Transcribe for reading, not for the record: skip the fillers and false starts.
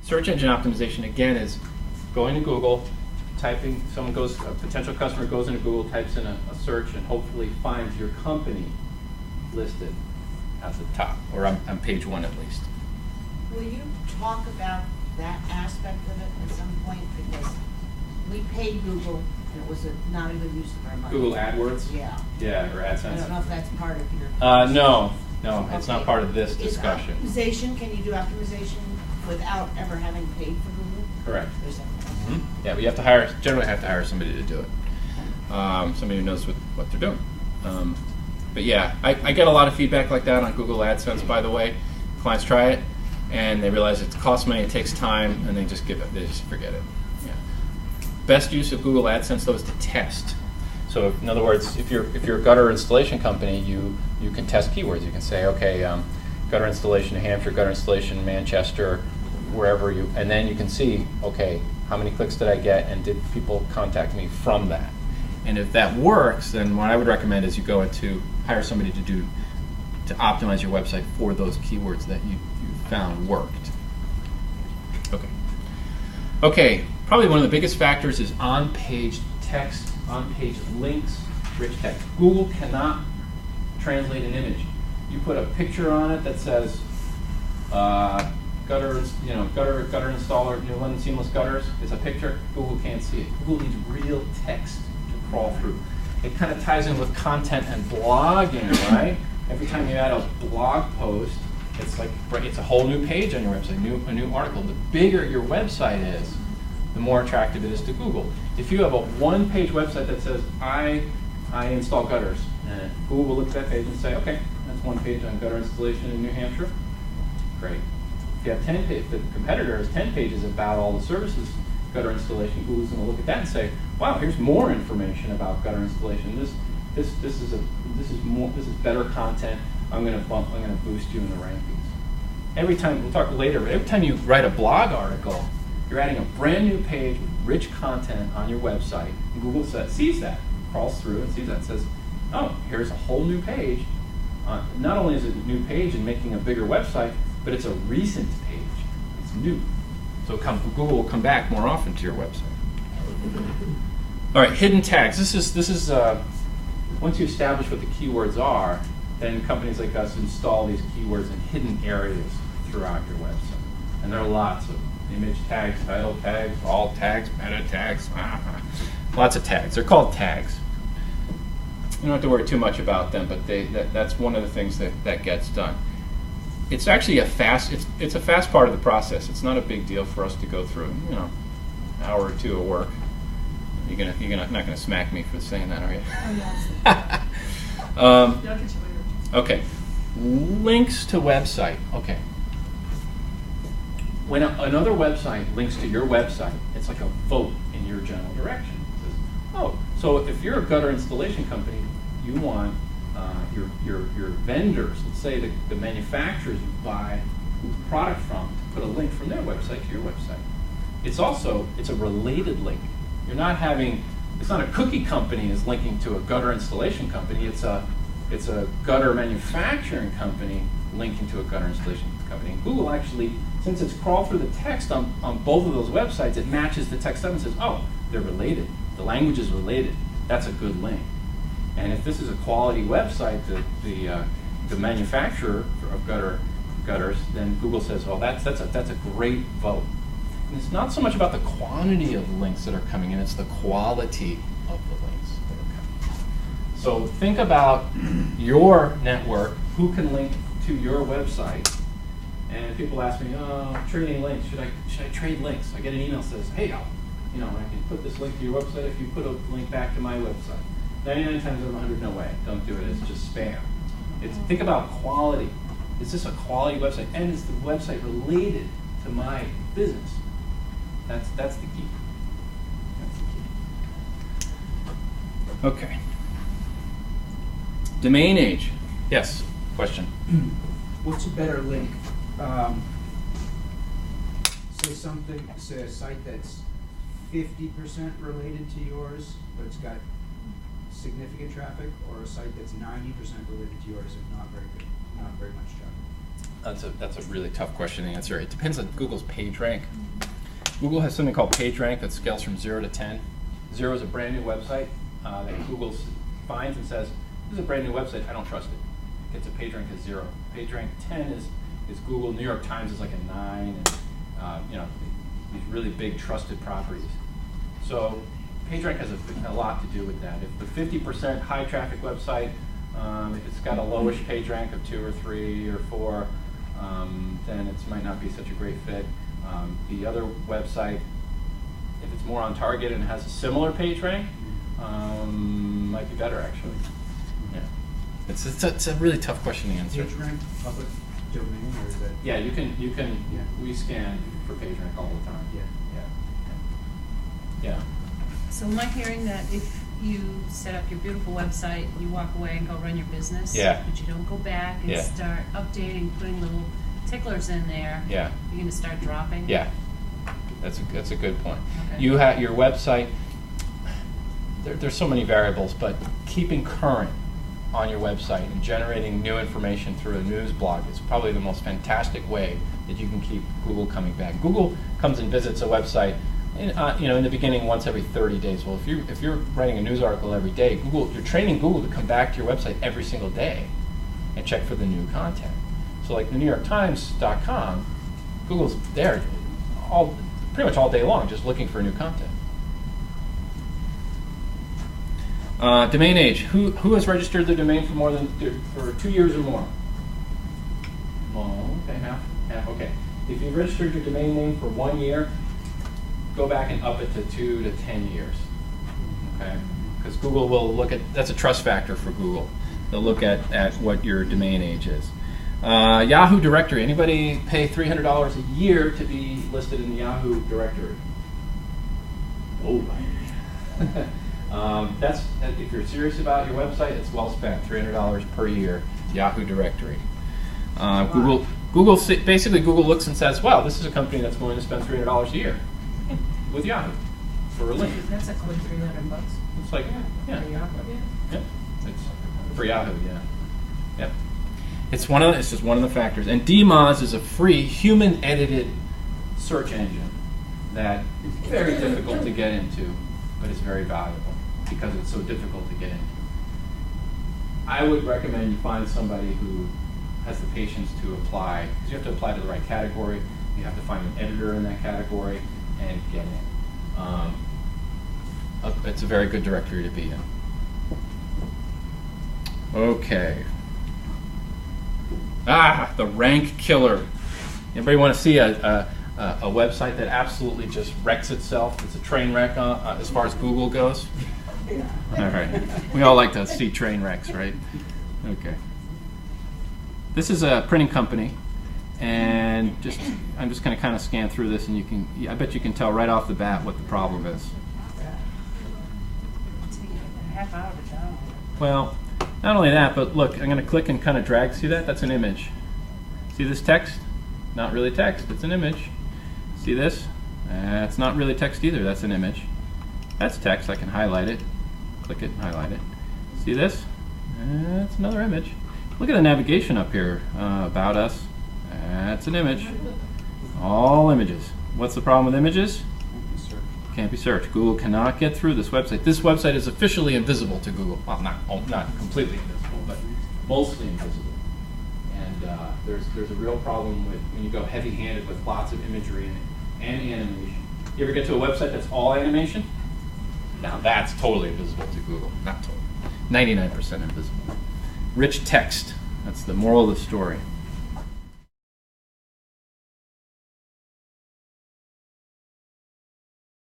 search engine optimization, again, is going to Google, typing, a potential customer goes into Google, types in a search, and hopefully finds your company listed at the top, or on page 1 at least. Will you talk about that aspect of it at some point? Because we paid Google, and it was not a good use of our money. Google AdWords? Yeah. Yeah, or AdSense. I don't know if that's part of your... No, it's not part of this discussion. Optimization, can you do optimization without ever having paid for Google? Correct. Mm-hmm. Yeah, we generally have to hire somebody to do it. Somebody who knows what they're doing. But yeah, I get a lot of feedback like that on Google AdSense, by the way. Clients try it, and they realize it costs money, it takes time, and they just forget it. Yeah. Best use of Google AdSense, though, is to test. So in other words, if you're a gutter installation company, you can test keywords. You can say, okay, gutter installation New Hampshire, gutter installation Manchester, wherever and then you can see, okay, how many clicks did I get, and did people contact me from that? And if that works, then what I would recommend is you go into hire somebody to optimize your website for those keywords that you found worked. Okay, probably one of the biggest factors is on-page text, on-page links, rich text. Google cannot translate an image. You put a picture on it that says gutter installer, New London seamless gutters. It's a picture. Google can't see it. Google needs real text to crawl through. It kind of ties in with content and blogging, right? Every time you add a blog post, it's like it's a whole new page on your website, a new article. The bigger your website is, the more attractive it is to Google. If you have a one-page website that says I install gutters, and Google will look at that page and say, okay, that's one page on gutter installation in New Hampshire. Great. If you have 10 pages, the competitor has 10 pages about all the services gutter installation, Google's going to look at that and say, wow, here's more information about gutter installation. This is better content. I'm going to boost you in the rankings. Every time, we'll talk later, but every time you write a blog article, you're adding a brand new page with rich content on your website. And Google sees that, crawls through and sees that, and says, oh, here's a whole new page. Not only is it a new page and making a bigger website, but it's a recent page. It's new. So Google will come back more often to your website. All right, hidden tags. This is once you establish what the keywords are, then companies like us install these keywords in hidden areas throughout your website. And there are lots of image tags, title tags, alt tags, meta tags, lots of tags. They're called tags. You don't have to worry too much about them, but that's one of the things that gets done. It's actually it's a fast part of the process. It's not a big deal for us to go through, an hour or two of work. You're not gonna smack me for saying that, are you? Oh, yes. Okay. Links to website. Okay. When another website links to your website, it's like a vote in your general direction. It says, oh, so if you're a gutter installation company, you want your vendors, let's say the manufacturers you buy product from, to put a link from their website to your website. It's a related link. It's not a cookie company is linking to a gutter installation company. It's a gutter manufacturing company linking to a gutter installation company. And Google actually, since it's crawled through the text on both of those websites, it matches the text up and says, oh, they're related. The language is related. That's a good link. And if this is a quality website, the manufacturer of gutters, then Google says, oh, that's a great vote. And it's not so much about the quantity of links that are coming in, it's the quality of the links that are coming in. So think about your network, who can link to your website. And people ask me, oh, trading links, should I trade links? I get an email that says, hey, I can put this link to your website if you put a link back to my website. 99 times out of 100, no way, don't do it, it's just spam. Think about quality. Is this a quality website? And is the website related to my business? That's the key. That's the key. Okay. Domain age. Yes, question. What's a better link? Say a site that's 50% related to yours, but it's got significant traffic, or a site that's 90% related to yours and not very much traffic? That's a really tough question to answer. It depends on Google's page rank. Google has something called page rank that scales from 0 to 10. 0 is a brand new website that Google finds and says, this is a brand new website, I don't trust it. Gets a page rank of 0. Page rank 10 is Google. New York Times is like a 9, and these really big trusted properties. So page rank has a lot to do with that. If the 50% high traffic website, if it's got a lowish page rank of 2 or 3 or 4, then it might not be such a great fit. The other website, if it's more on target and has a similar page rank, might be better actually. Yeah, it's a really tough question to answer. Page rank, public domain, or is that? Yeah, you can. Yeah. We scan for page rank all the time. Yeah. So am I hearing that if you set up your beautiful website, you walk away and go run your business? Yeah. But you don't go back and Yeah. start updating, putting little ticklers in there? Yeah. You're going to start dropping? Yeah. That's a good point. Okay. You have your website. There's so many variables, but keeping current on your website and generating new information through a news blog is probably the most fantastic way that you can keep Google coming back. Google comes and visits a website, in the beginning once every 30 days. Well, if you're writing a news article every day, you're training Google to come back to your website every single day and check for the new content. So like the NewYorkTimes.com, Google's there pretty much all day long, just looking for new content. Domain age. Who has registered their domain for 2 years or more? Well, okay, half. Okay. If you've registered your domain name for 1 year, go back and up it to 2 to 10 years. Okay, because Google will look at, that's a trust factor for Google. They'll look at what your domain age is. Yahoo directory. Anybody pay $300 a year to be listed in the Yahoo directory? Oh. That's, if you're serious about your website, it's well spent. $300 per year, Yahoo directory. Basically Google looks and says, wow, this is a company that's going to spend $300 a year with Yahoo for a link. That's a quick $300. It's like, yeah. For Yahoo. Yep. It's for Yahoo, yeah. Yep. It's just one of the factors. And DMOZ is a free human-edited search engine that is very difficult to get into, but it's very valuable because it's so difficult to get into. I would recommend you find somebody who has the patience to apply, because you have to apply to the right category. You have to find an editor in that category and get in. It's a very good directory to be in. Okay. The rank killer. Anybody want to see a website that absolutely just wrecks itself? It's a train wreck as far as Google goes. All right. We all like to see train wrecks, right? Okay. This is a printing company, and I'm just going to kind of scan through this, and I bet you can tell right off the bat what the problem is. Take a half hour to download. Well, not only that, but look, I'm going to click and kind of drag. See that? That's an image. See this text? Not really text, it's an image. See this? It's not really text either, that's an image. That's text, I can highlight it. Click it and highlight it. See this? That's another image. Look at the navigation up here. About us. That's an image. All images. What's the problem with images? Can't be searched. Google cannot get through this website. This website is officially invisible to Google. Well, not completely invisible, but mostly invisible. And there's a real problem with when you go heavy-handed with lots of imagery and animation. You ever get to a website that's all animation? Now that's totally invisible to Google. Not totally. 99% invisible. Rich text. That's the moral of the story.